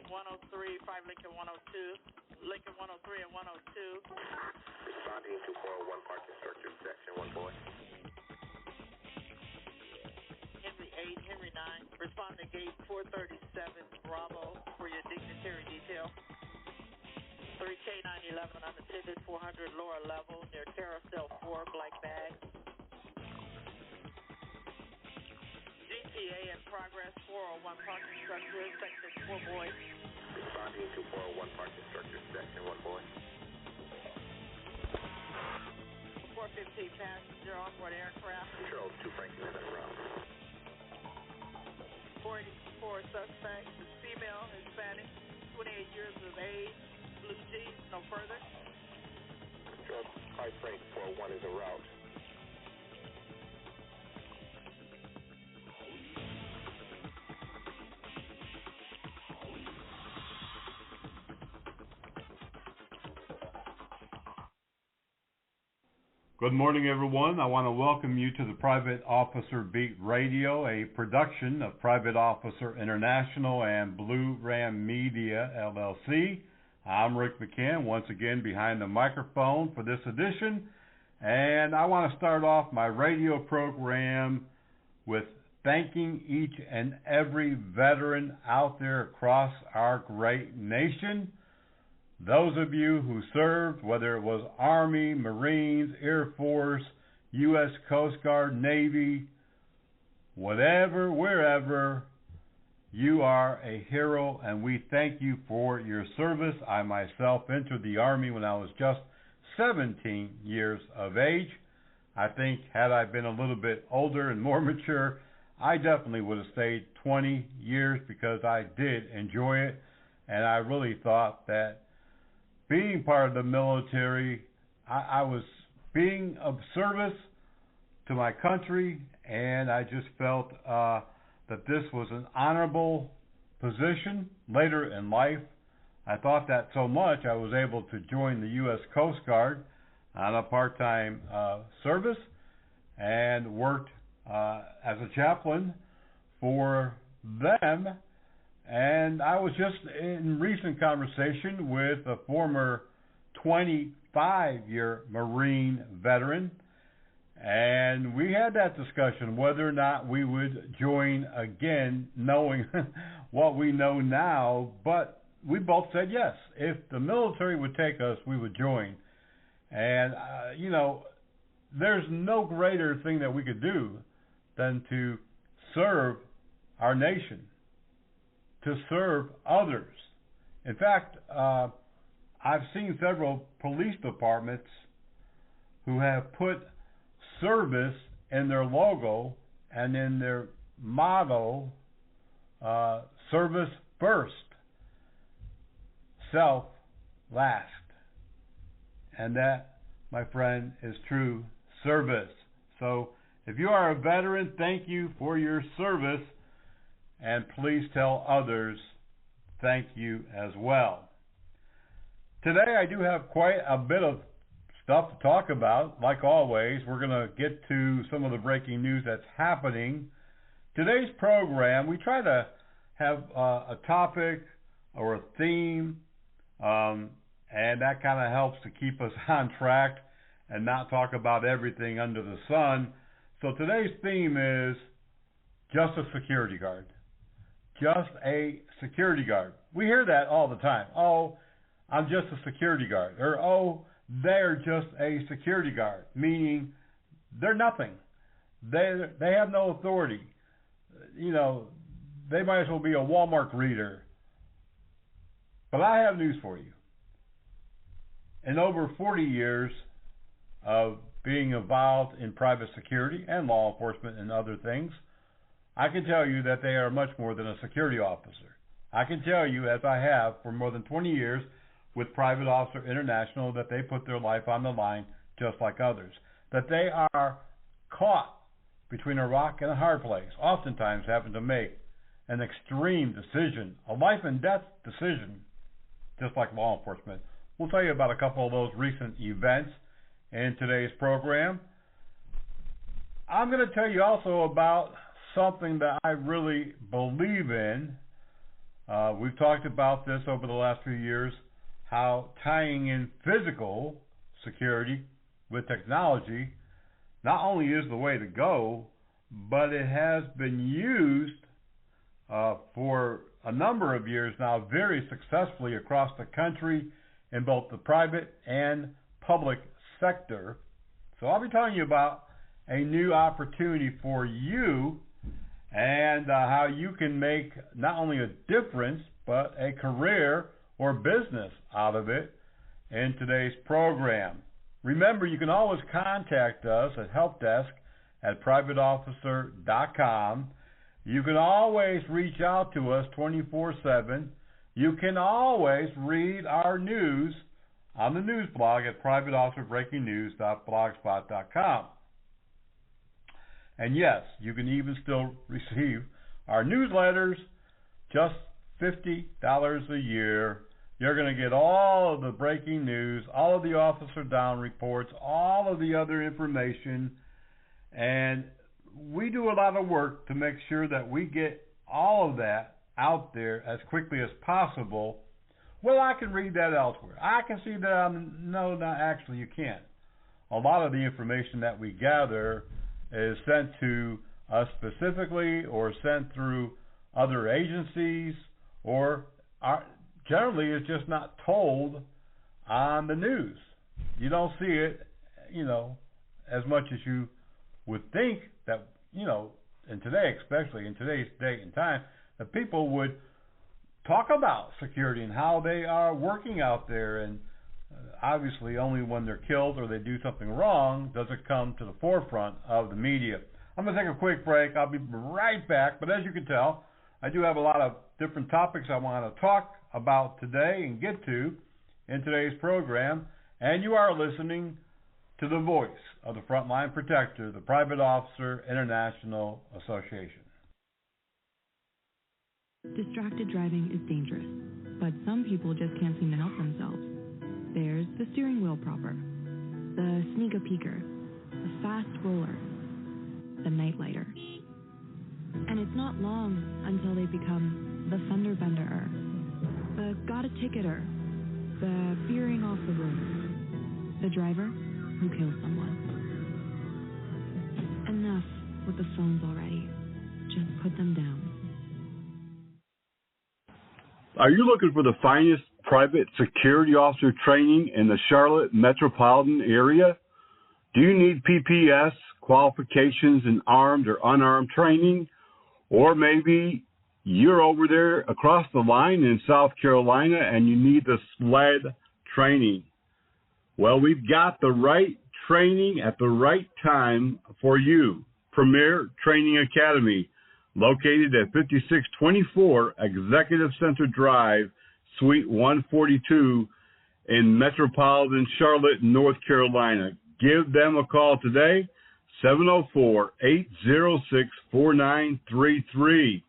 103, 5 Lincoln 102, Lincoln 103 and 102. Responding to 401 Park Instructor, Section 1 boy. Henry 8, Henry 9. Respond to gate 437 Bravo for your dignitary detail. 3K 911 unattended, 400 lower level near carousel 4, black bag. GTA in progress, 401 Park Instructor, Section 4 boy. Responding to 401 Park Instructor, Section 1 boy. 415 passenger onboard aircraft. Control 2 Franklin en route. 484 suspect, is female, Hispanic, 28 years of age, blue jeans, no further. Control 5 Frank 401 is en route. Good morning, everyone. I want to welcome you to the Private Officer Beat Radio, a production of Private Officer International and Blue Ram Media, LLC. I'm Rick McCann, once again behind the microphone for this edition. And I want to start off my radio program with thanking each and every veteran out there across our great nation. Those of you who served, whether it was Army, Marines, Air Force, U.S. Coast Guard, Navy, whatever, wherever, you are a hero, and we thank you for your service. I myself entered the Army when I was just 17 years of age. I think had I been a little bit older and more mature, I definitely would have stayed 20 years because I did enjoy it, and I really thought that being part of the military, I was being of service to my country, and I just felt that this was an honorable position later in life. I thought that so much I was able to join the U.S. Coast Guard on a part-time service and worked as a chaplain for them. And I was just in recent conversation with a former 25-year Marine veteran, and we had that discussion whether or not we would join again, knowing what we know now, but we both said yes. If the military would take us, we would join. And, there's no greater thing that we could do than to serve our nation, to serve others. In fact, I've seen several police departments who have put service in their logo and in their motto, service first, self last. And that, my friend, is true service. So if you are a veteran, thank you for your service. And please tell others thank you as well. Today I do have quite a bit of stuff to talk about. Like always, we're going to get to some of the breaking news that's happening. Today's program, we try to have a topic or a theme, and that kind of helps to keep us on track and not talk about everything under the sun. So today's theme is just a security guard. Just a security guard. We hear that all the time. Oh, I'm just a security guard. Or, oh, they're just a security guard, meaning they're nothing. They have no authority. They might as well be a Walmart greeter. But I have news for you. In over 40 years of being involved in private security and law enforcement and other things, I can tell you that they are much more than a security officer. I can tell you, as I have for more than 20 years with Private Officer International, that they put their life on the line just like others. That they are caught between a rock and a hard place, oftentimes having to make an extreme decision, a life and death decision, just like law enforcement. We'll tell you about a couple of those recent events in today's program. I'm going to tell you also about something that I really believe in, We've talked about this over the last few years, how tying in physical security with technology not only is the way to go, but it has been used for a number of years now very successfully across the country in both the private and public sector. So I'll be telling you about a new opportunity for you and how you can make not only a difference but a career or business out of it in today's program. Remember, you can always contact us at helpdesk@privateofficer.com. You can always reach out to us 24/7. You can always read our news on the news blog at privateofficerbreakingnews.blogspot.com. And yes, you can even still receive our newsletters, just $50 a year. You're going to get all of the breaking news, all of the officer down reports, all of the other information, and we do a lot of work to make sure that we get all of that out there as quickly as possible. Well, I can read that elsewhere. I can see that. No, actually you can't. A lot of the information that we gather is sent to us specifically or sent through other agencies or generally it's just not told on the news. You don't see it, as much as you would think that, and today, especially in today's date and time, that people would talk about security and how they are working out there. And obviously only when they're killed or they do something wrong does it come to the forefront of the media. I'm going to take a quick break. I'll be right back. But as you can tell, I do have a lot of different topics I want to talk about today and get to in today's program. And you are listening to the voice of the Frontline Protector, the Private Officer International Association. Distracted driving is dangerous, but some people just can't seem to help themselves. There's the steering wheel propper, the sneak-a-peeker, the fast roller, the night lighter. And it's not long until they become the fender benderer, the got-a-ticketer, the veering off the road, the driver who kills someone. Enough with the phones already. Just put them down. Are you looking for the finest private security officer training in the Charlotte metropolitan area? Do you need PPS qualifications in armed or unarmed training? Or maybe you're over there across the line in South Carolina and you need the SLED training. Well, we've got the right training at the right time for you. Premier Training Academy, located at 5624 Executive Center Drive, Suite 142 in metropolitan Charlotte, North Carolina. Give them a call today, 704-806-4933.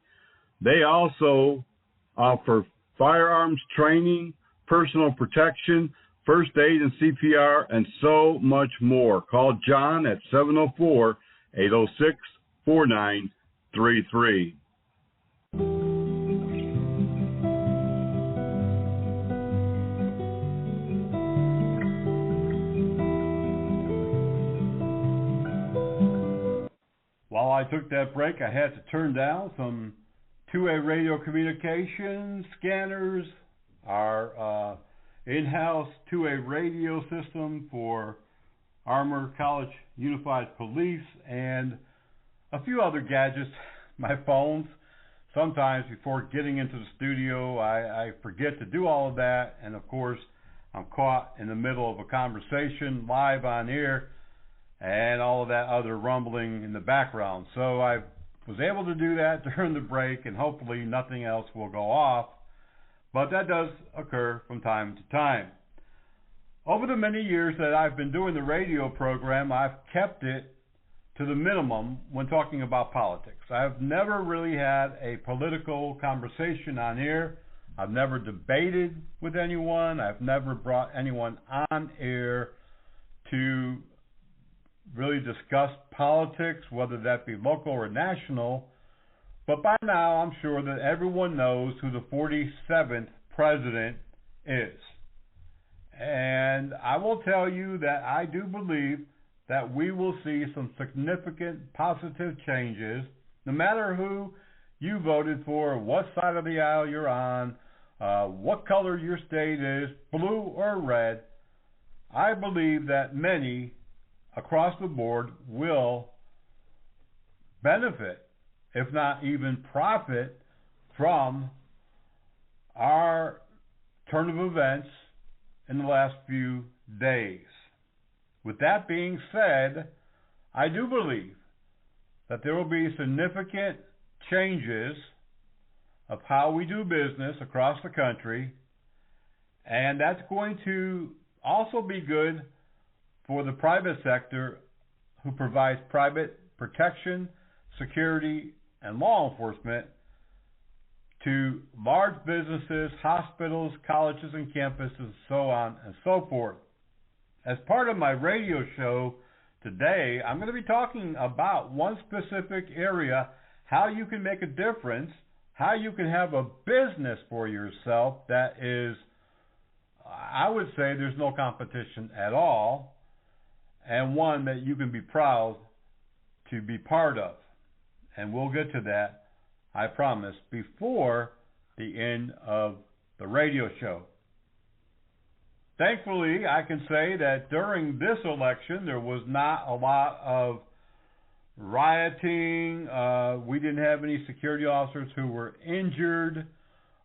They also offer firearms training, personal protection, first aid and CPR, and so much more. Call John at 704-806-4933. While I took that break, I had to turn down some two-way radio communication scanners, our in-house two-way radio system for Armor College Unified Police, and a few other gadgets, my phones. Sometimes before getting into the studio, I forget to do all of that, and of course, I'm caught in the middle of a conversation live on air, and all of that other rumbling in the background. So I was able to do that during the break, and hopefully nothing else will go off. But that does occur from time to time. Over the many years that I've been doing the radio program, I've kept it to the minimum when talking about politics. I've never really had a political conversation on air. I've never debated with anyone. I've never brought anyone on air to really discuss politics, whether that be local or national. But by now, I'm sure that everyone knows who the 47th president is. And I will tell you that I do believe that we will see some significant positive changes, no matter who you voted for, what side of the aisle you're on, what color your state is, blue or red. I believe that many across the board will benefit, if not even profit, from our turn of events in the last few days. With that being said, I do believe that there will be significant changes of how we do business across the country, and that's going to also be good for the private sector who provides private protection, security, and law enforcement to large businesses, hospitals, colleges, and campuses, so on and so forth. As part of my radio show today, I'm going to be talking about one specific area, how you can make a difference, how you can have a business for yourself that is, I would say, there's no competition at all, and one that you can be proud to be part of. And we'll get to that, I promise, before the end of the radio show. Thankfully, I can say that during this election, there was not a lot of rioting. We didn't have any security officers who were injured.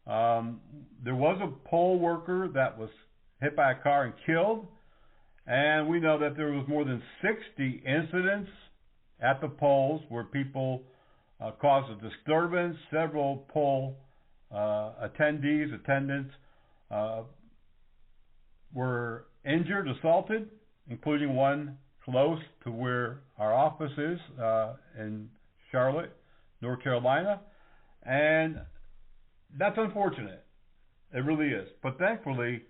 There was a poll worker that was hit by a car and killed. And we know that there was more than 60 incidents at the polls where people caused a disturbance. Several poll attendants were injured, assaulted, including one close to where our office is in Charlotte, North Carolina. And that's unfortunate. It really is. But thankfully,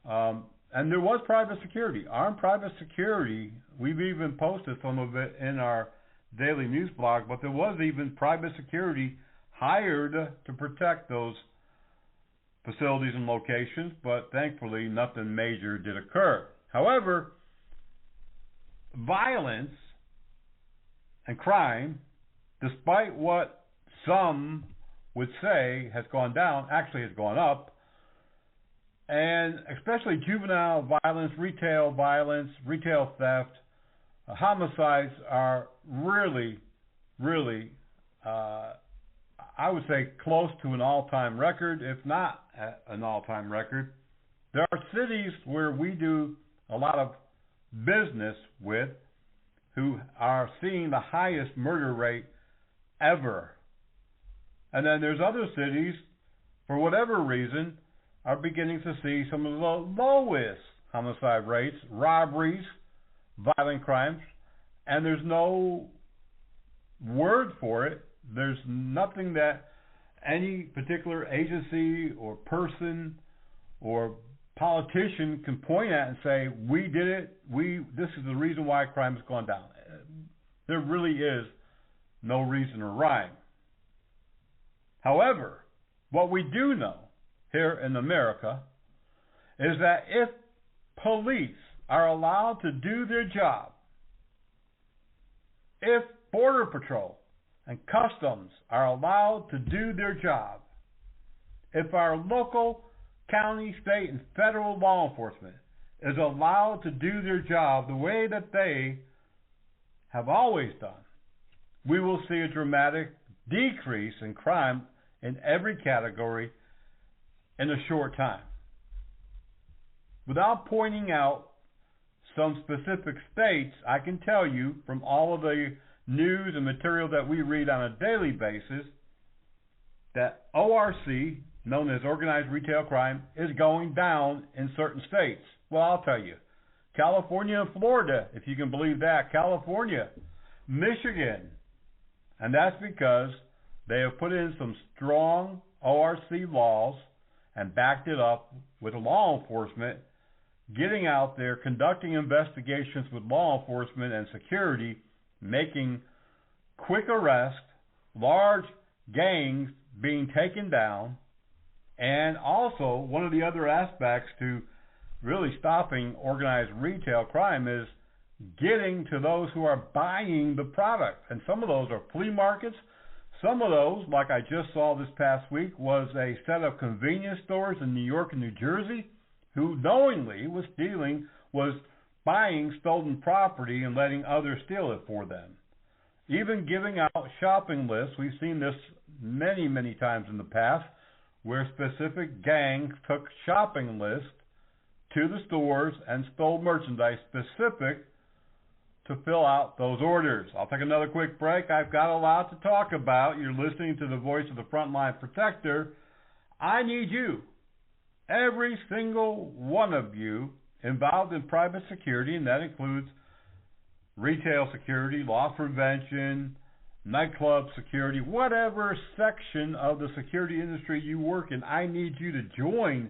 and there was private security, armed private security. We've even posted some of it in our daily news blog, but there was even private security hired to protect those facilities and locations, but thankfully nothing major did occur. However, violence and crime, despite what some would say has gone down, actually has gone up, and especially juvenile violence, retail theft, homicides are really, I would say close to an all-time record, if not an all-time record. There are cities where we do a lot of business with who are seeing the highest murder rate ever. And then there's other cities, for whatever reason, are beginning to see some of the lowest homicide rates, robberies, violent crimes, and there's no word for it. There's nothing that any particular agency or person or politician can point at and say, we did it, this is the reason why crime has gone down. There really is no reason or rhyme. However, what we do know here in America is that if police are allowed to do their job, if Border Patrol and Customs are allowed to do their job, if our local, county, state, and federal law enforcement is allowed to do their job the way that they have always done, we will see a dramatic decrease in crime in every category in a short time. Without pointing out some specific states, I can tell you from all of the news and material that we read on a daily basis that ORC, known as organized retail crime, is going down in certain states. Well, I'll tell you, California and Florida, if you can believe that, California, Michigan, and that's because they have put in some strong ORC laws and backed it up with law enforcement getting out there, conducting investigations with law enforcement and security, making quick arrests, large gangs being taken down, and also one of the other aspects to really stopping organized retail crime is getting to those who are buying the product. And some of those are flea markets. Some of those, like I just saw this past week, was a set of convenience stores in New York and New Jersey who knowingly was buying stolen property and letting others steal it for them. Even giving out shopping lists. We've seen this many, many times in the past, where specific gangs took shopping lists to the stores and stole merchandise specific to fill out those orders. I'll take another quick break. I've got a lot to talk about. You're listening to the voice of the Frontline Protector. I need you, every single one of you, involved in private security, and that includes retail security, loss prevention, nightclub security, whatever section of the security industry you work in. I need you to join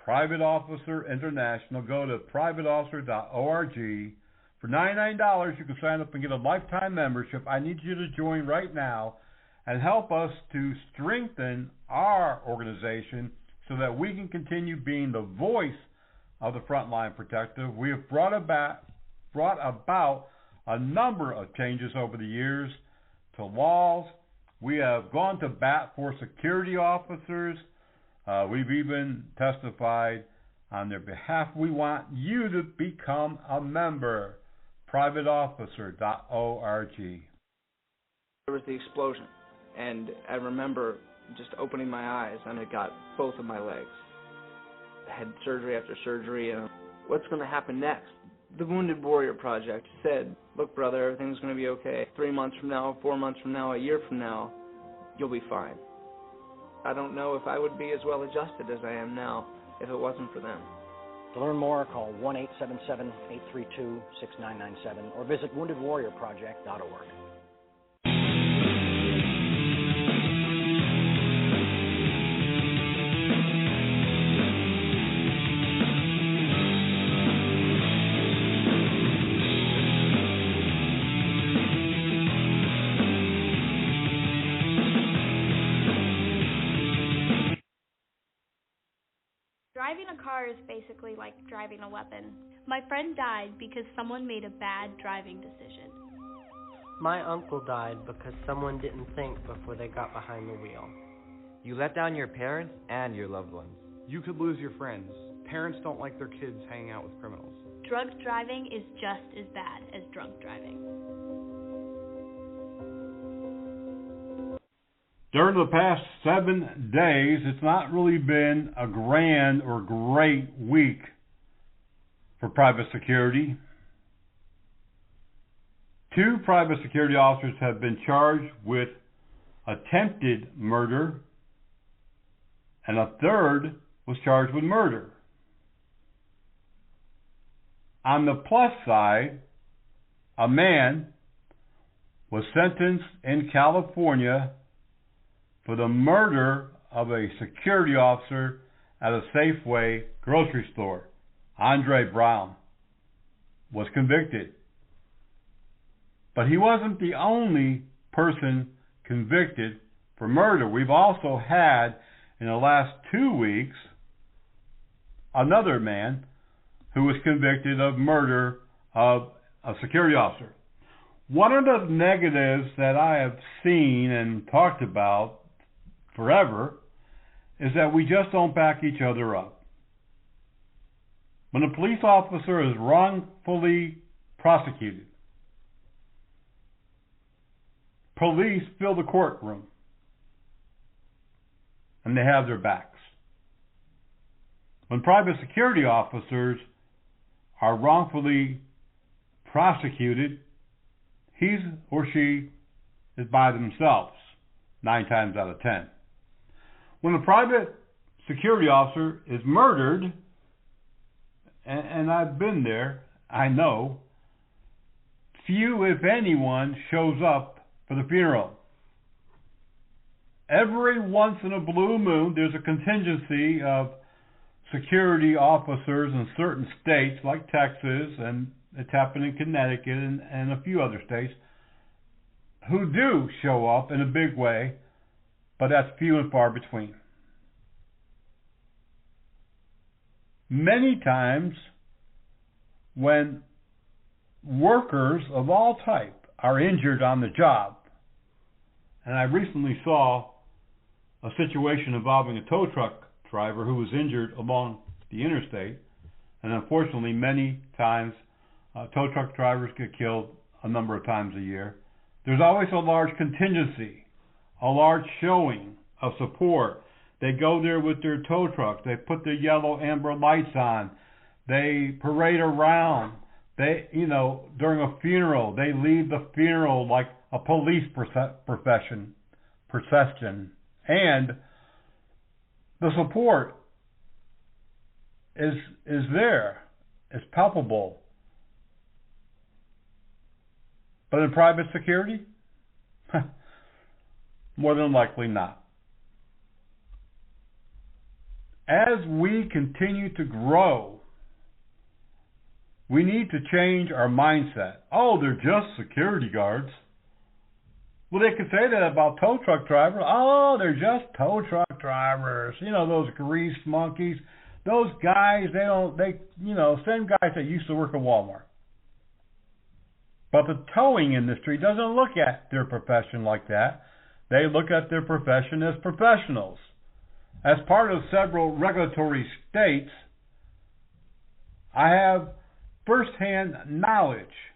Private Officer International. Go to privateofficer.org. For $99, you can sign up and get a lifetime membership. I need you to join right now and help us to strengthen our organization so that we can continue being the voice of the Frontline Protector. We have brought about a number of changes over the years to laws. We have gone to bat for security officers. We've even testified on their behalf. We want you to become a member. privateofficer.org. There was the explosion, and I remember just opening my eyes, and it got both of my legs. I had surgery after surgery, and what's going to happen next? The Wounded Warrior Project said, look, brother, everything's going to be okay. 3 months from now, 4 months from now, a year from now, you'll be fine. I don't know if I would be as well adjusted as I am now if it wasn't for them. To learn more, call 1-877-832-6997 or visit woundedwarriorproject.org. Driving a car is basically like driving a weapon. My friend died because someone made a bad driving decision. My uncle died because someone didn't think before they got behind the wheel. You let down your parents and your loved ones. You could lose your friends. Parents don't like their kids hanging out with criminals. Drunk driving is just as bad as drunk driving. During the past 7 days, it's not really been a grand or great week for private security. 2 private security officers have been charged with attempted murder, and a third was charged with murder. On the plus side, a man was sentenced in California for the murder of a security officer at a Safeway grocery store. Andre Brown was convicted. But he wasn't the only person convicted for murder. We've also had, in the last 2 weeks, another man who was convicted of murder of a security officer. One of the negatives that I have seen and talked about forever is that we just don't back each other up. When a police officer is wrongfully prosecuted, police fill the courtroom and they have their backs. When private security officers are wrongfully prosecuted, he or she is by themselves 9 times out of 10. When a private security officer is murdered, and I've been there, I know, few, if anyone, shows up for the funeral. Every once in a blue moon, there's a contingency of security officers in certain states, like Texas, and it's happened in Connecticut and a few other states, who do show up in a big way but that's few and far between. Many times when workers of all type are injured on the job, and I recently saw a situation involving a tow truck driver who was injured along the interstate, and unfortunately many times tow truck drivers get killed a number of times a year. There's always a large contingency, a large showing of support. They go there with their tow trucks. They put their yellow amber lights on. They parade around. They, during a funeral, they lead the funeral like a police procession. And the support is there. It's palpable. But in private security? More than likely not. As we continue to grow, we need to change our mindset. Oh, they're just security guards. Well, they could say that about tow truck drivers. Oh, they're just tow truck drivers. Those grease monkeys. Those guys, same guys that used to work at Walmart. But the towing industry doesn't look at their profession like that. They look at their profession as professionals. As part of several regulatory states, I have firsthand knowledge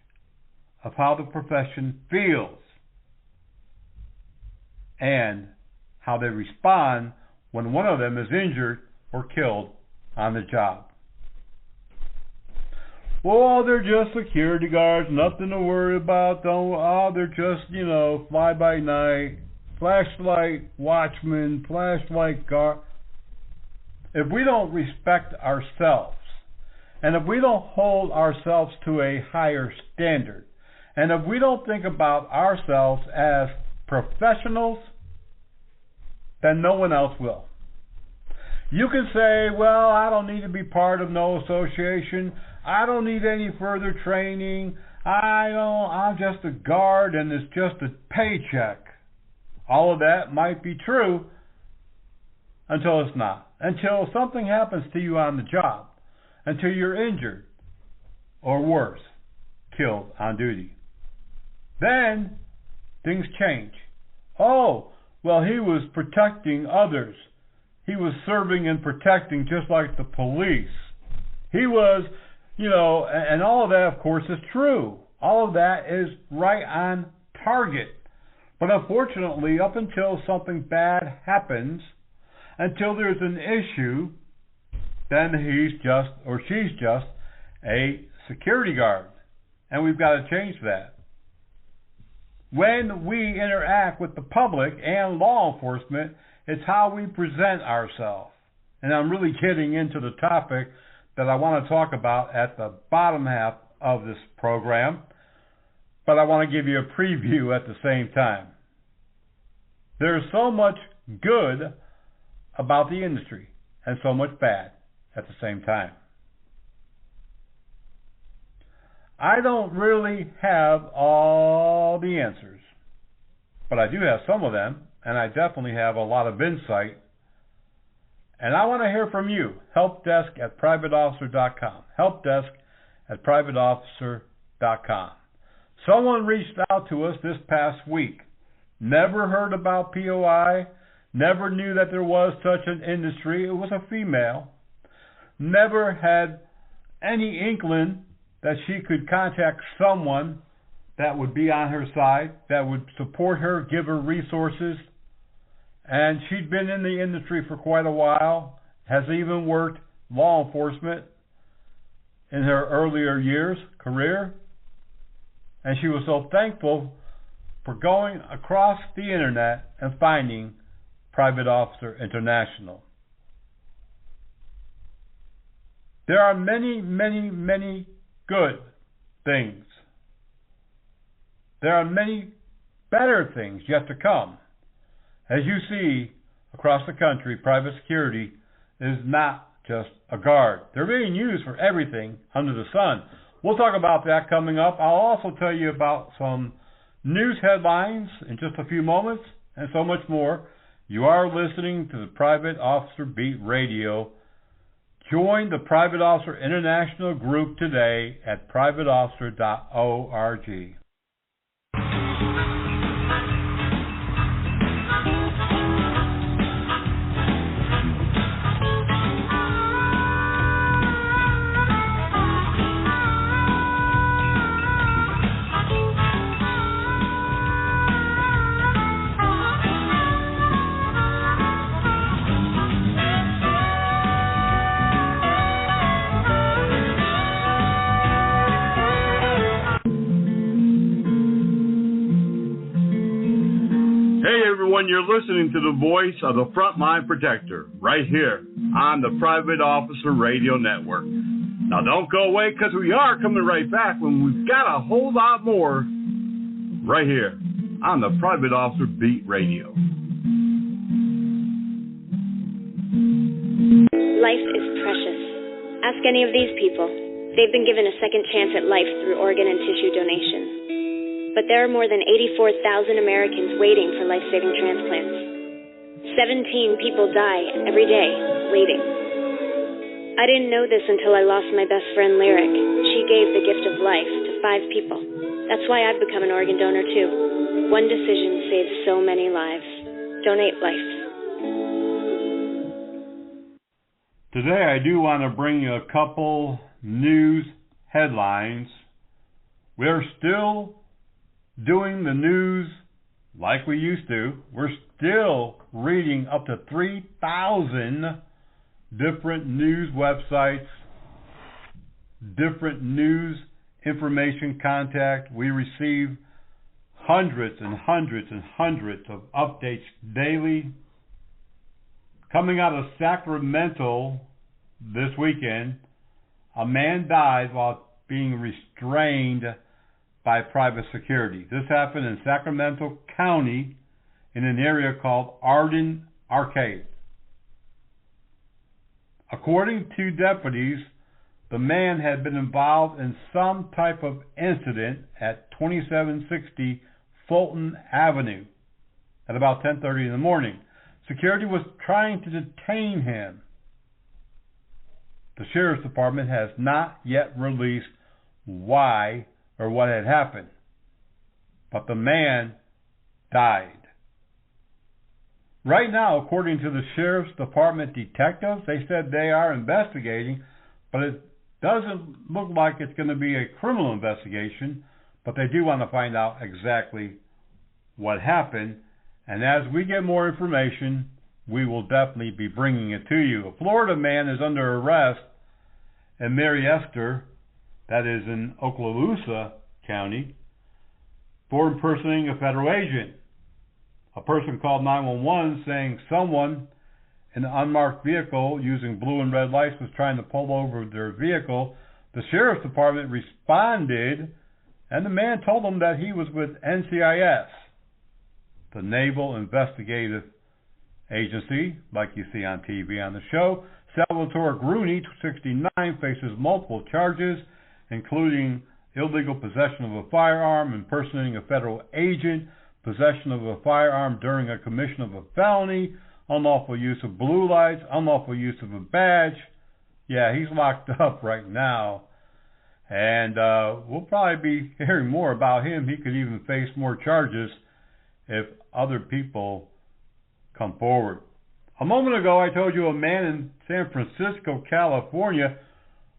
of how the profession feels and how they respond when one of them is injured or killed on the job. Well, they're just security guards, nothing to worry about. They're just, fly by night, flashlight watchman, flashlight guard. If we don't respect ourselves, and if we don't hold ourselves to a higher standard, and if we don't think about ourselves as professionals, then no one else will. You can say, well, I don't need to be part of no association. I don't need any further training. I'm just a guard and it's just a paycheck. All of that might be true until it's not. Until something happens to you on the job. Until you're injured or worse, killed on duty. Then things change. Oh, well, he was protecting others. He was serving and protecting just like the police. He was, and all of that, of course, is true. All of that is right on target. But unfortunately, up until something bad happens, until there's an issue, then he's just, or she's just, a security guard. And we've got to change that. When we interact with the public and law enforcement, it's how we present ourselves. And I'm really getting into the topic that I want to talk about at the bottom half of this program, but I want to give you a preview at the same time. There's so much good about the industry and so much bad at the same time. I don't really have all the answers, but I do have some of them, and I definitely have a lot of insight. And I want to hear from you. Helpdesk@privateofficer.com. Helpdesk@privateofficer.com. Someone reached out to us this past week. Never heard about POI. Never knew that there was such an industry. It was a female. Never had any inkling that she could contact someone that would be on her side, that would support her, give her resources. And she'd been in the industry for quite a while, has even worked law enforcement in her earlier years, career. And she was so thankful for going across the internet and finding Private Officer International. There are many, many, many good things. There are many better things yet to come. As you see across the country, private security is not just a guard. They're being used for everything under the sun. We'll talk about that coming up. I'll also tell you about some news headlines in just a few moments and so much more. You are listening to the Private Officer Beat Radio. Join the Private Officer International group today at privateofficer.org. You're listening to the voice of the Frontline Protector right here on the Private Officer Radio Network. Now don't go away, because we are coming right back when we've got a whole lot more right here on the Private Officer Beat Radio. Life is precious. Ask any of these people. They've been given a second chance at life through organ and tissue donation. But there are more than 84,000 Americans waiting for life-saving transplants. 17 people die every day waiting. I didn't know this until I lost my best friend, Lyric. She gave the gift of life to 5 people. That's why I've become an organ donor, too. One decision saves so many lives. Donate life. Today I do want to bring you a couple news headlines. We're still doing the news like we used to. We're still reading up to 3,000 different news websites, different news information contact. We receive hundreds and hundreds and hundreds of updates daily. Coming out of Sacramento this weekend, a man died while being restrained by private security. This happened in Sacramento County in an area called Arden Arcade. According to deputies, the man had been involved in some type of incident at 2760 Fulton Avenue at about 10:30 in the morning. Security was trying to detain him. The Sheriff's Department has not yet released why or what had happened, but the man died. Right now, according to the Sheriff's Department detectives, they said they are investigating, but it doesn't look like it's going to be a criminal investigation, but they do want to find out exactly what happened, and as we get more information, we will definitely be bringing it to you. A Florida man is under arrest in Mary Esther, that is in Okaloosa County, for impersonating a federal agent. A person called 911 saying someone in an unmarked vehicle using blue and red lights was trying to pull over their vehicle. The Sheriff's Department responded, and the man told them that he was with NCIS, the Naval Investigative Agency, like you see on TV on the show. Salvatore Gruni, 69, faces multiple charges, including illegal possession of a firearm, impersonating a federal agent, possession of a firearm during a commission of a felony, unlawful use of blue lights, unlawful use of a badge. Yeah, he's locked up right now. And we'll probably be hearing more about him. He could even face more charges if other people come forward. A moment ago, I told you a man in San Francisco, California,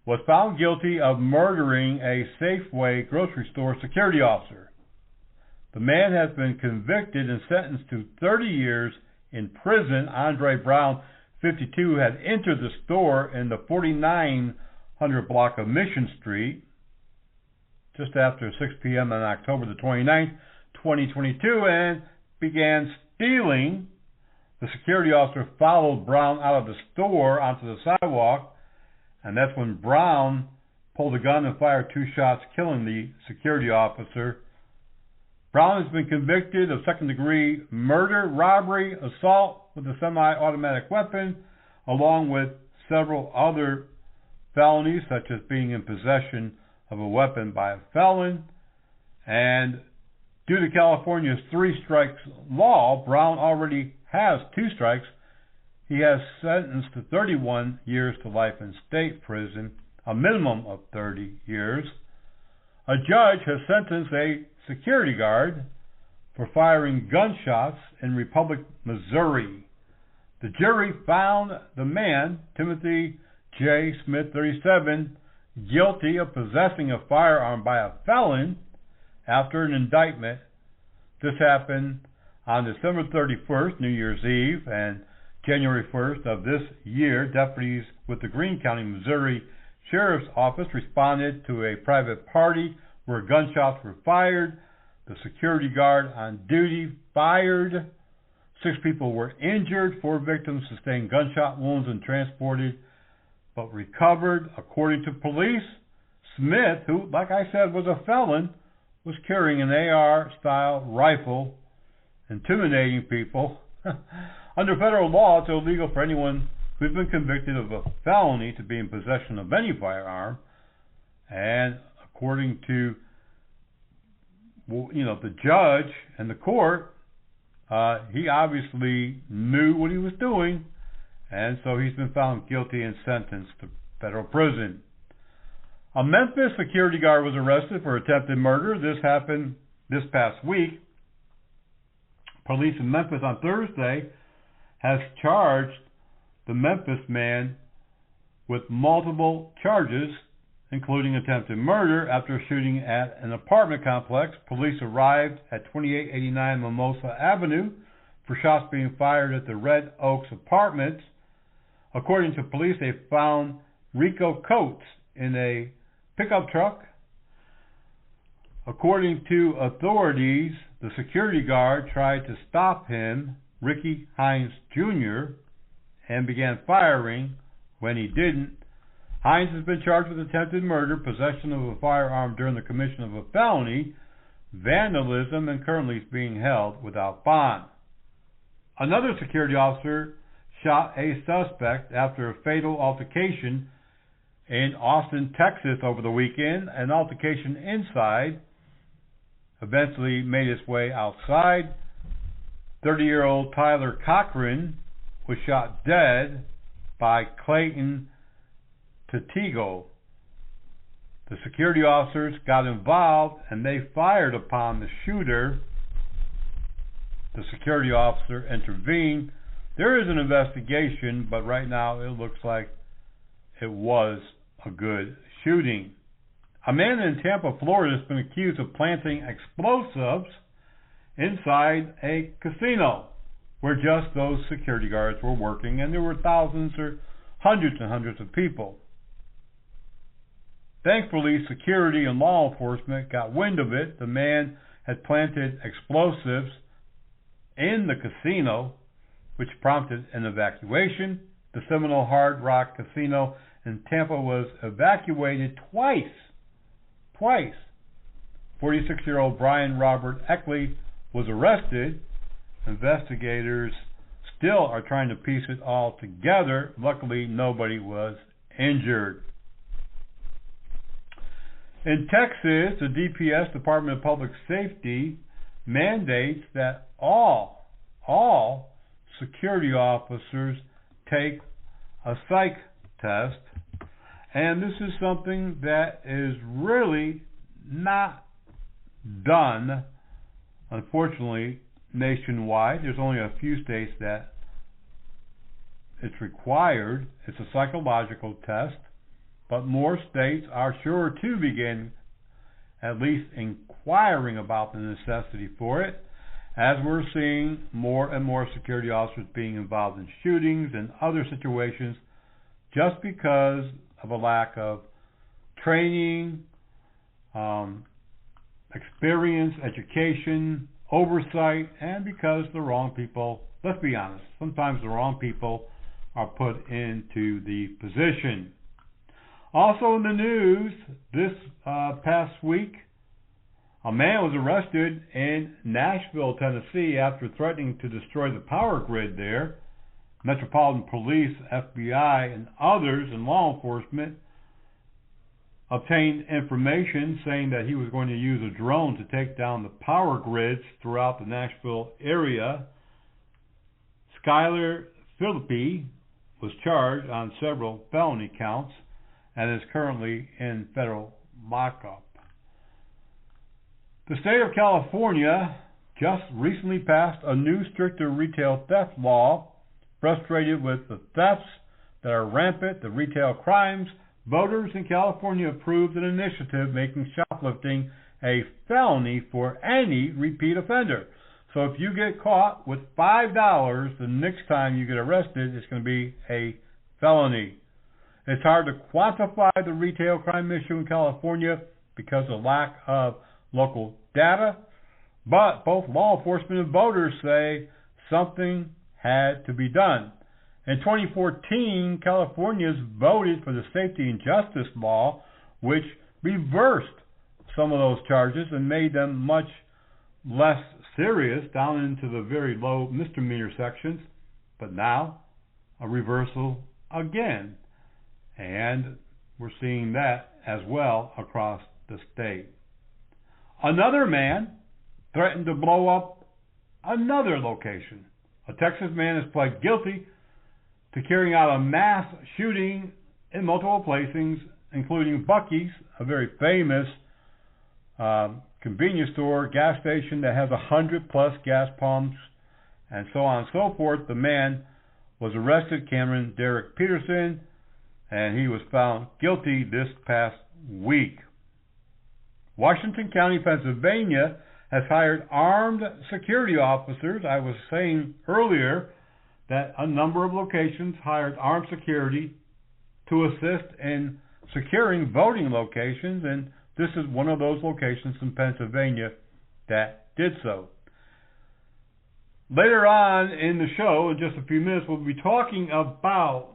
was found guilty of murdering a Safeway grocery store security officer. The man has been convicted and sentenced to 30 years in prison. Andre Brown, 52, had entered the store in the 4900 block of Mission Street just after 6 p.m. on October the 29th, 2022, and began stealing. The security officer followed Brown out of the store onto the sidewalk, and that's when Brown pulled a gun and fired 2 shots, killing the security officer. Brown has been convicted of second-degree murder, robbery, assault with a semi-automatic weapon, along with several other felonies, such as being in possession of a weapon by a felon. And due to California's 3 strikes law, Brown already has 2 strikes, he has sentenced to 31 years to life in state prison, a minimum of 30 years. A judge has sentenced a security guard for firing gunshots in Republic, Missouri. The jury found the man, Timothy J. Smith, 37, guilty of possessing a firearm by a felon after an indictment. This happened on December 31st, New Year's Eve, and January 1st of this year. Deputies with the Greene County, Missouri Sheriff's Office responded to a private party where gunshots were fired. The security guard on duty fired. 6 people were injured. 4 victims sustained gunshot wounds and transported but recovered. According to police, Smith, who, like I said, was a felon, was carrying an AR-style rifle, intimidating people. Under federal law, it's illegal for anyone who's been convicted of a felony to be in possession of any firearm. And according to the judge and the court, he obviously knew what he was doing, and so he's been found guilty and sentenced to federal prison. A Memphis security guard was arrested for attempted murder. This happened this past week. Police in Memphis on Thursday has charged the Memphis man with multiple charges, including attempted murder, after shooting at an apartment complex. Police arrived at 2889 Mimosa Avenue for shots being fired at the Red Oaks Apartments. According to police, they found Rico Coates in a pickup truck. According to authorities, the security guard tried to stop him, Ricky Hines Jr., and began firing. When he didn't, Hines has been charged with attempted murder, possession of a firearm during the commission of a felony, vandalism, and currently is being held without bond. Another security officer shot a suspect after a fatal altercation in Austin, Texas over the weekend. An altercation inside eventually made its way outside. 30-year-old Tyler Cochran was shot dead by Clayton Tatigo. The security officers got involved and they fired upon the shooter. The security officer intervened. There is an investigation, but right now it looks like it was a good shooting. A man in Tampa, Florida has been accused of planting explosives inside a casino where just those security guards were working, and there were thousands or hundreds and hundreds of people. Thankfully, security and law enforcement got wind of it. The man had planted explosives in the casino, which prompted an evacuation. The Seminole Hard Rock Casino in Tampa was evacuated twice. 46-year-old Brian Robert Eckley was arrested. Investigators still are trying to piece it all together. Luckily, nobody was injured. In Texas, the DPS, Department of Public Safety, mandates that all security officers take a psych test, and this is something that is really not done, unfortunately, nationwide. There's only a few states that it's required. It's a psychological test, but more states are sure to begin at least inquiring about the necessity for it, as we're seeing more and more security officers being involved in shootings and other situations just because of a lack of training, experience, education, oversight, and because the wrong people, let's be honest, sometimes the wrong people are put into the position. Also in the news, this past week, a man was arrested in Nashville, Tennessee after threatening to destroy the power grid there. Metropolitan Police, FBI, and others in law enforcement obtained information saying that he was going to use a drone to take down the power grids throughout the Nashville area. Skylar Philippi was charged on several felony counts and is currently in federal lockup. The state of California just recently passed a new stricter retail theft law. Frustrated with the thefts that are rampant, the retail crimes, voters in California approved an initiative making shoplifting a felony for any repeat offender. So if you get caught with $5, the next time you get arrested, it's going to be a felony. It's hard to quantify the retail crime issue in California because of lack of local data, but both law enforcement and voters say something had to be done. In 2014, Californians voted for the Safety and Justice Law, which reversed some of those charges and made them much less serious, down into the very low misdemeanor sections. But now, a reversal again. And we're seeing that as well across the state. Another man threatened to blow up another location. A Texas man has pled guilty to carrying out a mass shooting in multiple places, including Buc-ee's, a very famous convenience store, gas station that has 100+ gas pumps, and so on and so forth. The man was arrested, Cameron Derek Peterson, and he was found guilty this past week. Washington County, Pennsylvania has hired armed security officers. I was saying earlier that a number of locations hired armed security to assist in securing voting locations, and this is one of those locations in Pennsylvania that did so. Later on in the show, in just a few minutes, we'll be talking about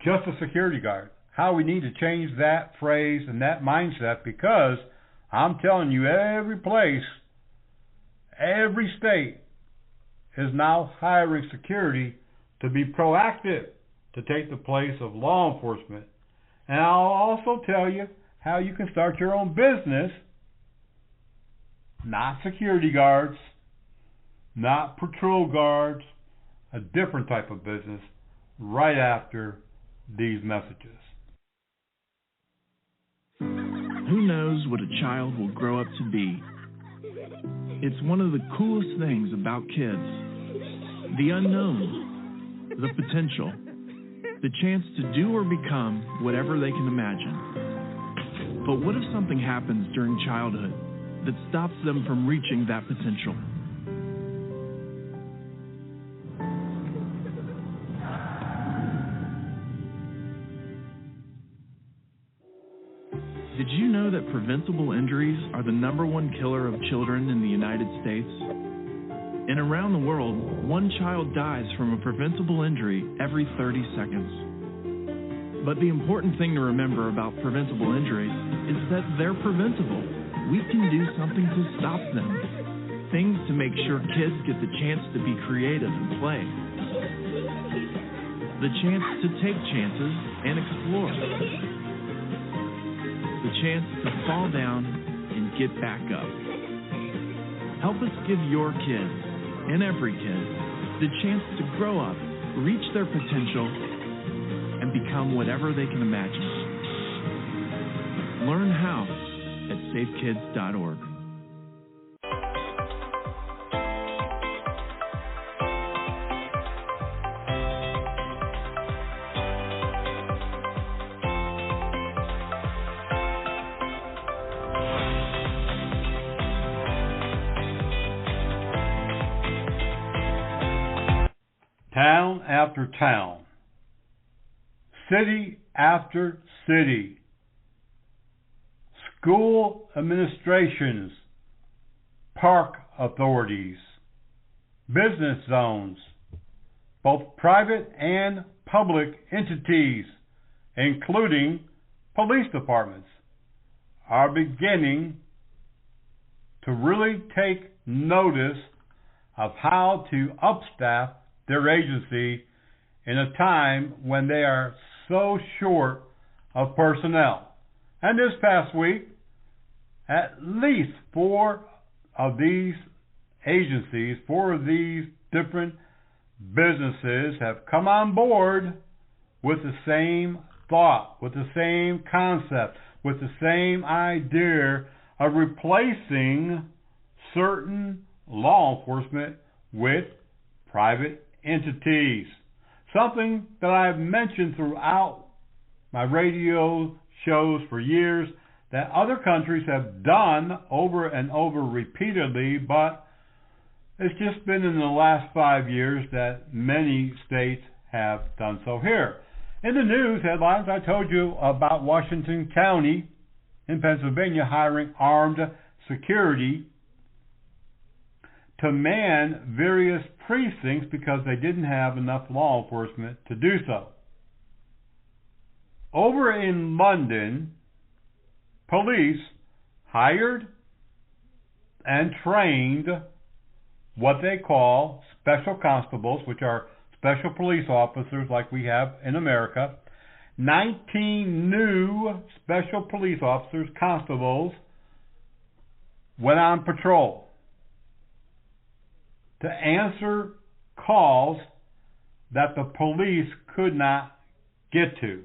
just a security guard, how we need to change that phrase and that mindset, because I'm telling you, every place, every state is now hiring security to be proactive, to take the place of law enforcement. And I'll also tell you how you can start your own business, not security guards, not patrol guards, a different type of business, right after these messages. Who knows what a child will grow up to be? It's one of the coolest things about kids. The unknown, the potential, the chance to do or become whatever they can imagine. But what if something happens during childhood that stops them from reaching that potential? Did you know that preventable injuries are the #1 killer of children in the United States? And around the world, one child dies from a preventable injury every 30 seconds. But the important thing to remember about preventable injuries is that they're preventable. We can do something to stop them. Things to make sure kids get the chance to be creative and play. The chance to take chances and explore. The chance to fall down and get back up. Help us give your kids, and every kid, the chance to grow up, reach their potential, and become whatever they can imagine. Learn how at safekids.org. Town after town, city after city, school administrations, park authorities, business zones, both private and public entities, including police departments, are beginning to really take notice of how to upstaff their agency in a time when they are so short of personnel. And this past week, at least 4 of these agencies, 4 of these different businesses have come on board with the same thought, with the same concept, with the same idea of replacing certain law enforcement with private entities. Something that I've mentioned throughout my radio shows for years, that other countries have done over and over repeatedly, but it's just been in the last 5 years that many states have done so here. In the news headlines, I told you about Washington County in Pennsylvania hiring armed security to man various precincts because they didn't have enough law enforcement to do so. Over in London, police hired and trained what they call special constables, which are special police officers like we have in America. 19 new special police officers, constables, went on patrol to answer calls that the police could not get to.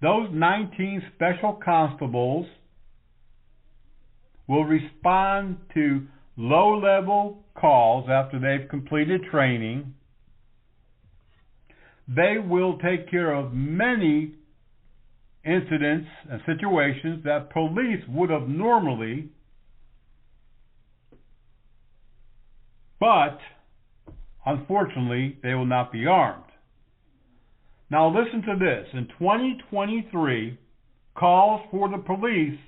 Those 19 special constables will respond to low-level calls after they've completed training. They will take care of many incidents and situations that police would have normally, but unfortunately they will not be armed. Now listen to this. In 2023, calls for the police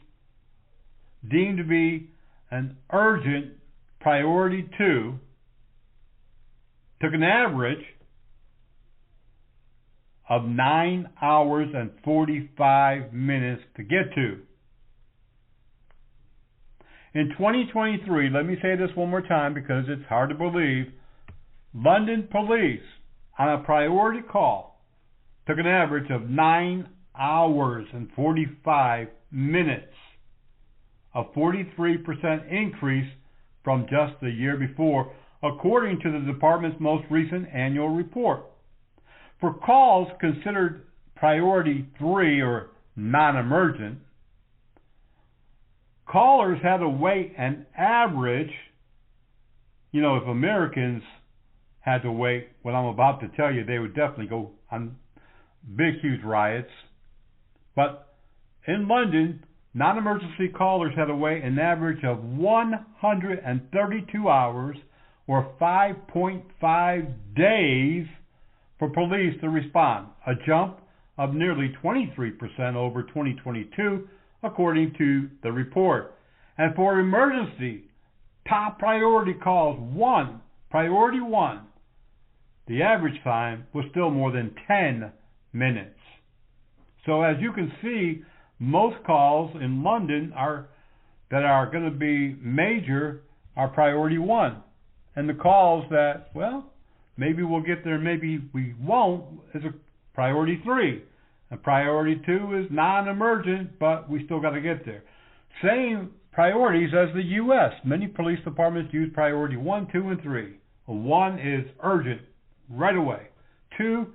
deemed to be an urgent priority 2 took an average of 9 hours and 45 minutes to get to. In 2023, let me say this one more time because it's hard to believe, London police on a priority call took an average of 9 hours and 45 minutes, a 43% increase from just the year before, according to the department's most recent annual report. For calls considered priority 3 or non-emergent, callers had to wait an average, if Americans had to wait what I'm about to tell you, they would definitely go on big, huge riots. But in London, non-emergency callers had to wait an average of 132 hours or 5.5 days for police to respond, a jump of nearly 23% over 2022, according to the report. And for emergency, top priority calls, priority 1, the average time was still more than 10 minutes. So as you can see, most calls in London that are going to be major are priority 1. And the calls that, maybe we'll get there, maybe we won't, is a priority 3. And priority 2 is non-emergent, but we still got to get there. Same priorities as the U.S. Many police departments use priority 1, 2, and 3. 1 is urgent, right away. 2,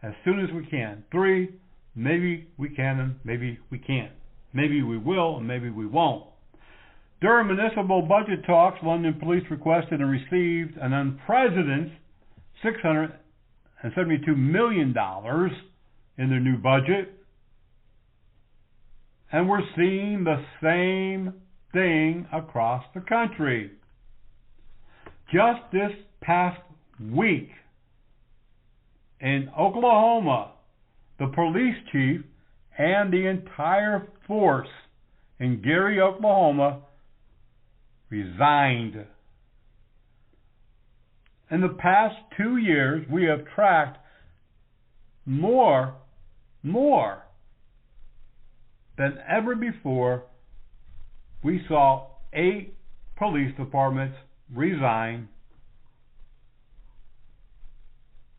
as soon as we can. 3, maybe we can and maybe we can't. Maybe we will and maybe we won't. During municipal budget talks, London police requested and received an unprecedented $672 million in their new budget. And we're seeing the same thing across the country. Just this past week in Oklahoma, the police chief and the entire force in Gary, Oklahoma, resigned. In the past 2 years, we have tracked more than ever before. We saw 8 police departments resign,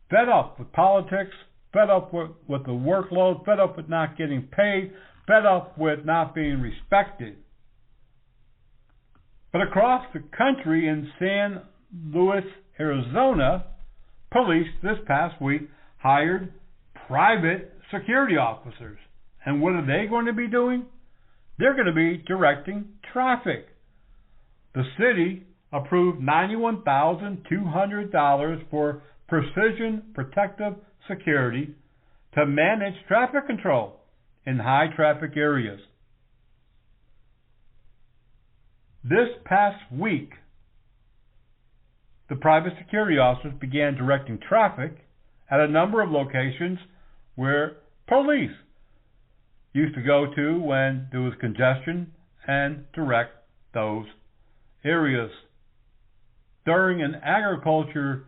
fed up with politics, fed up with the workload, fed up with not getting paid, fed up with not being respected. But across the country in San Luis Arizona, police this past week hired private security officers. And what are they going to be doing? They're going to be directing traffic. The city approved $91,200 for precision protective security to manage traffic control in high traffic areas. This past week, the private security officers began directing traffic at a number of locations where police used to go to when there was congestion and direct those areas. During an agriculture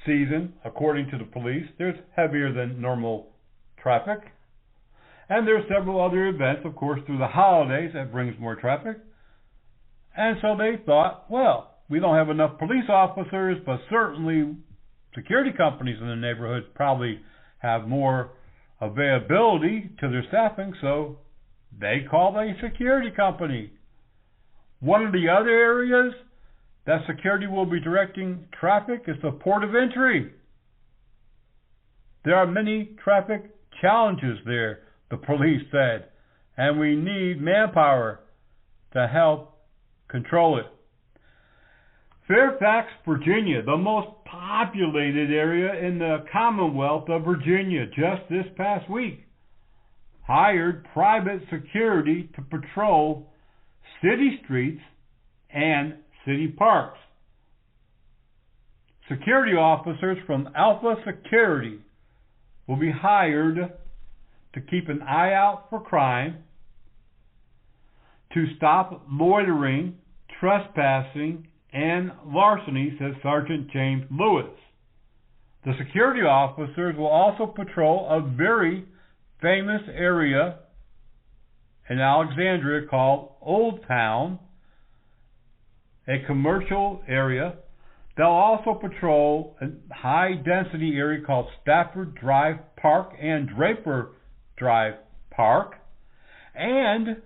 season, according to the police, there's heavier than normal traffic. And there's several other events, of course, through the holidays that brings more traffic. And so they thought, well, we don't have enough police officers, but certainly security companies in the neighborhood probably have more availability to their staffing, so they called a security company. One of the other areas that security will be directing traffic is the port of entry. There are many traffic challenges there, the police said, and we need manpower to help control it. Fairfax, Virginia, the most populated area in the Commonwealth of Virginia, just this past week, hired private security to patrol city streets and city parks. Security officers from Alpha Security will be hired to keep an eye out for crime, to stop loitering, trespassing, and larceny, says Sergeant James Lewis. The security officers will also patrol a very famous area in Alexandria called Old Town, a commercial area. They'll also patrol a high-density area called Stafford Drive Park and Draper Drive Park, and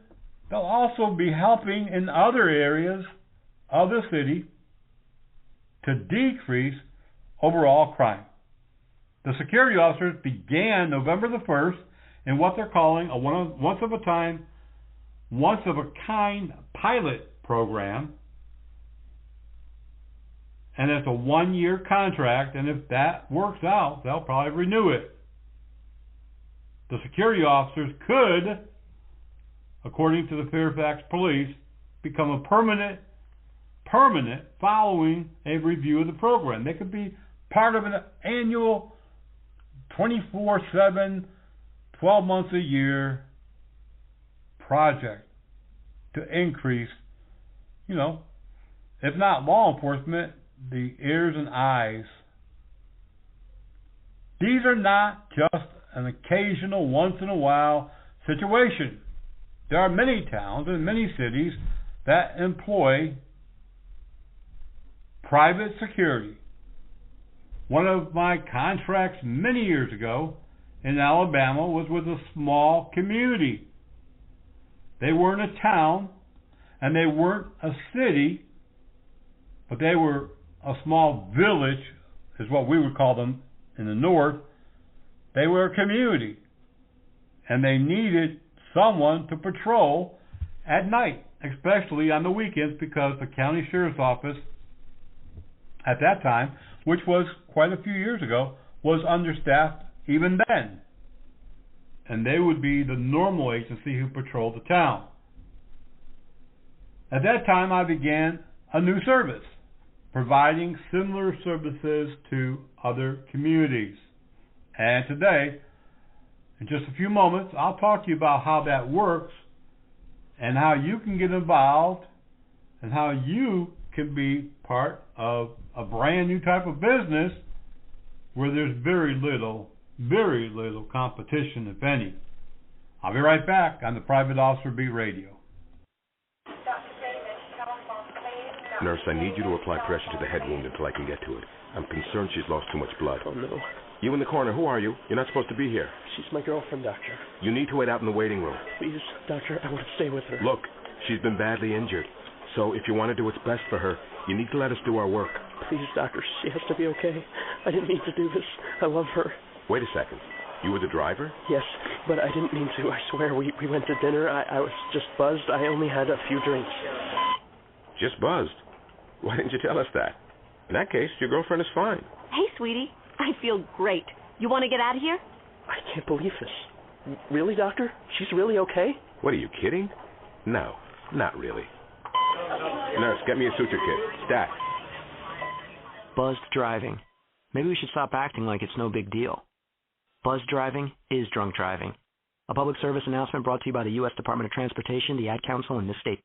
they'll also be helping in other areas of the city to decrease overall crime. The security officers began November the 1st in what they're calling a once-of-a-kind pilot program, and it's a one-year contract, and if that works out, they'll probably renew it. The security officers could, according to the Fairfax police, become a permanent following a review of the program. They could be part of an annual 24/7, 12 months a year project to increase, if not law enforcement, the ears and eyes. These are not just an occasional, once-in-a-while situation. There are many towns and many cities that employ private security. One of my contracts many years ago in Alabama was with a small community. They weren't a town and they weren't a city, but they were a small village, is what we would call them in the north. They were a community, and they needed someone to patrol at night, especially on the weekends, because the county sheriff's office at that time, which was quite a few years ago, was understaffed even then. And they would be the normal agency who patrolled the town. At that time, I began a new service, providing similar services to other communities. And today, in just a few moments, I'll talk to you about how that works and how you can get involved and how you can be part of a brand new type of business where there's very little competition, if any. I'll be right back on the Private Officer Beat Radio. Nurse, I need you to apply pressure to the head wound until I can get to it. I'm concerned she's lost too much blood. Oh, no. You in the corner, who are you? You're not supposed to be here. She's my girlfriend, Doctor. You need to wait out in the waiting room. Please, Doctor, I want to stay with her. Look, she's been badly injured. So if you want to do what's best for her, you need to let us do our work. Please, doctor, she has to be okay. I didn't mean to do this. I love her. Wait a second. You were the driver? Yes, but I didn't mean to. I swear, we went to dinner. I was just buzzed. I only had a few drinks. Just buzzed? Why didn't you tell us that? In that case, your girlfriend is fine. Hey, sweetie. I feel great. You want to get out of here? I can't believe this. Really, doctor? She's really okay? What, are you kidding? No, not really. Nurse, get me a suture kit. Stat. Buzzed driving. Maybe we should stop acting like it's no big deal. Buzzed driving is drunk driving. A public service announcement brought to you by the U.S. Department of Transportation, the Ad Council, and this state.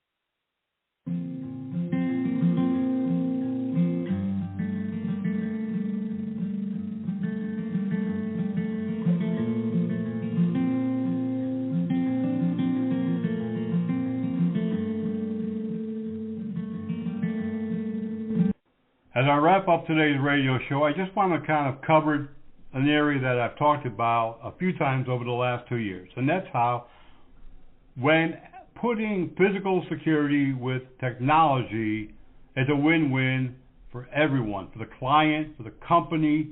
As I wrap up today's radio show, I just want to kind of cover an area that I've talked about a few times over the last 2 years, and that's how when putting physical security with technology is a win-win for everyone, for the client, for the company,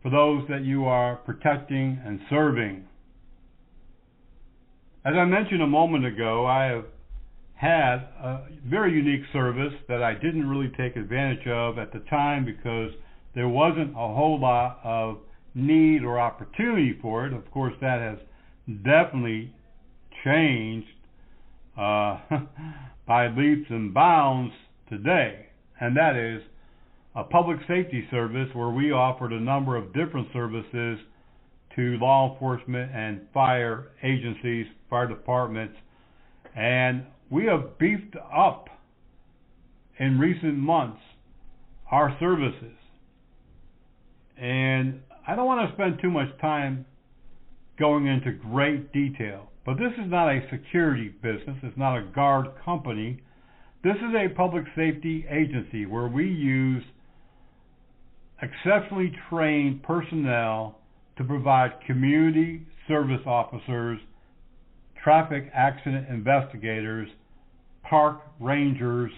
for those that you are protecting and serving. As I mentioned a moment ago, I have had a very unique service that I didn't really take advantage of at the time because there wasn't a whole lot of need or opportunity for it. Of course, that has definitely changed by leaps and bounds today, and that is a public safety service where we offered a number of different services to law enforcement and fire agencies, fire departments, and we have beefed up in recent months our services. And I don't want to spend too much time going into great detail, but this is not a security business. It's not a guard company. This is a public safety agency where we use exceptionally trained personnel to provide community service officers, traffic accident investigators, park rangers,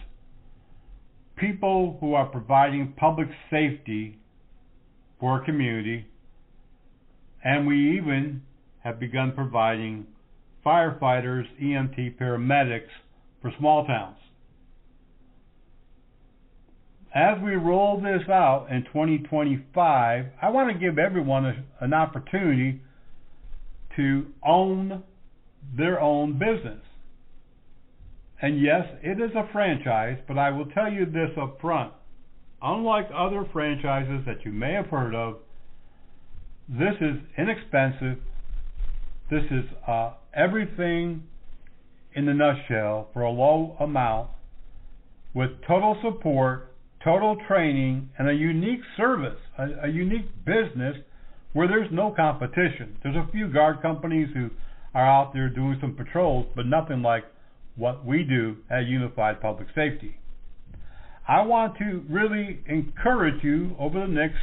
people who are providing public safety for a community, and we even have begun providing firefighters, EMT, paramedics for small towns. As we roll this out in 2025, I want to give everyone an opportunity to own their own business. And yes, it is a franchise, but I will tell you this up front. Unlike other franchises that you may have heard of, this is inexpensive. This is everything in the nutshell for a low amount with total support, total training, and a unique service, a unique business where there's no competition. There's a few guard companies who are out there doing some patrols, but nothing like what we do at Unified Public Safety. I want to really encourage you over the next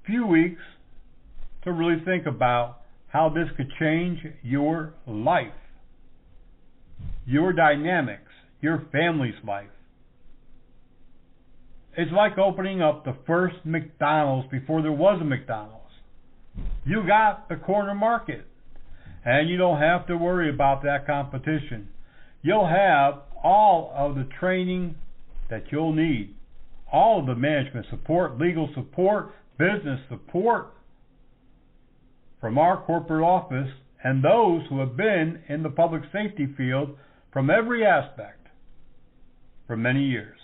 few weeks to really think about how this could change your life, your dynamics, your family's life. It's like opening up the first McDonald's before there was a McDonald's. You got the corner market, and you don't have to worry about that competition. You'll have all of the training that you'll need, all of the management support, legal support, business support from our corporate office and those who have been in the public safety field from every aspect for many years.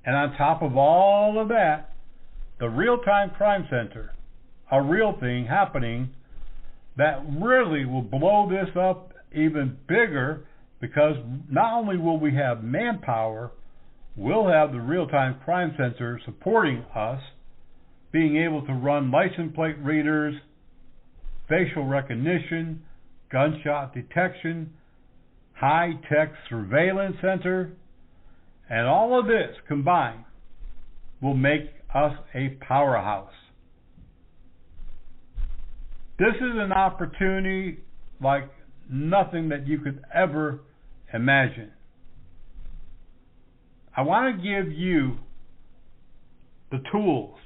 And on top of all of that, the Real-Time Crime Center, a real thing happening that really will blow this up even bigger, because not only will we have manpower, we'll have the Real-Time Crime Center supporting us, being able to run license plate readers, facial recognition, gunshot detection, high-tech surveillance center, and all of this combined will make us a powerhouse. This is an opportunity like nothing that you could ever imagine. I want to give you the tools,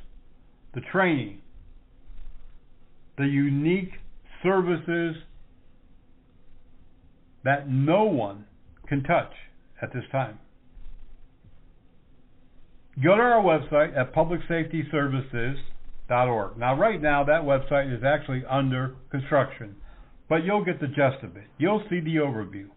the training, the unique services that no one can touch at this time. Go to our website at publicsafetyservices.org. Now, right now, that website is actually under construction, but you'll get the gist of it. You'll see the overview.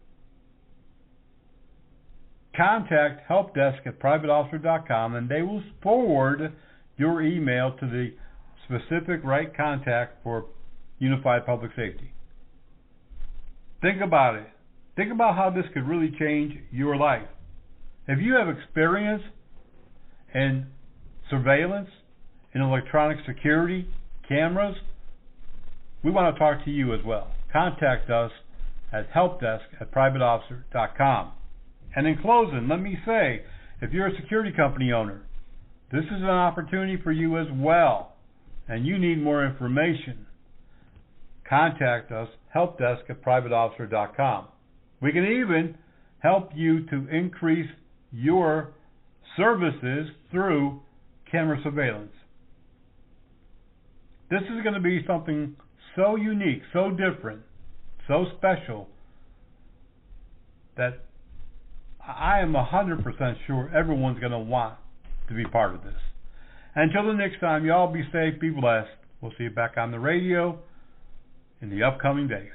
Contact helpdesk@privateofficer.com, and they will forward your email to the specific right contact for Unified Public Safety. Think about it. Think about how this could really change your life. If you have experience in surveillance, in electronic security, cameras, we want to talk to you as well. Contact us at helpdesk@privateofficer.com. And in closing, let me say, if you're a security company owner, this is an opportunity for you as well, and you need more information. Contact us, helpdesk@privateofficer.com. We can even help you to increase your services through camera surveillance. This is going to be something so unique, so different, so special that I am 100% sure everyone's going to want to be part of this. Until the next time, y'all be safe, be blessed. We'll see you back on the radio in the upcoming days.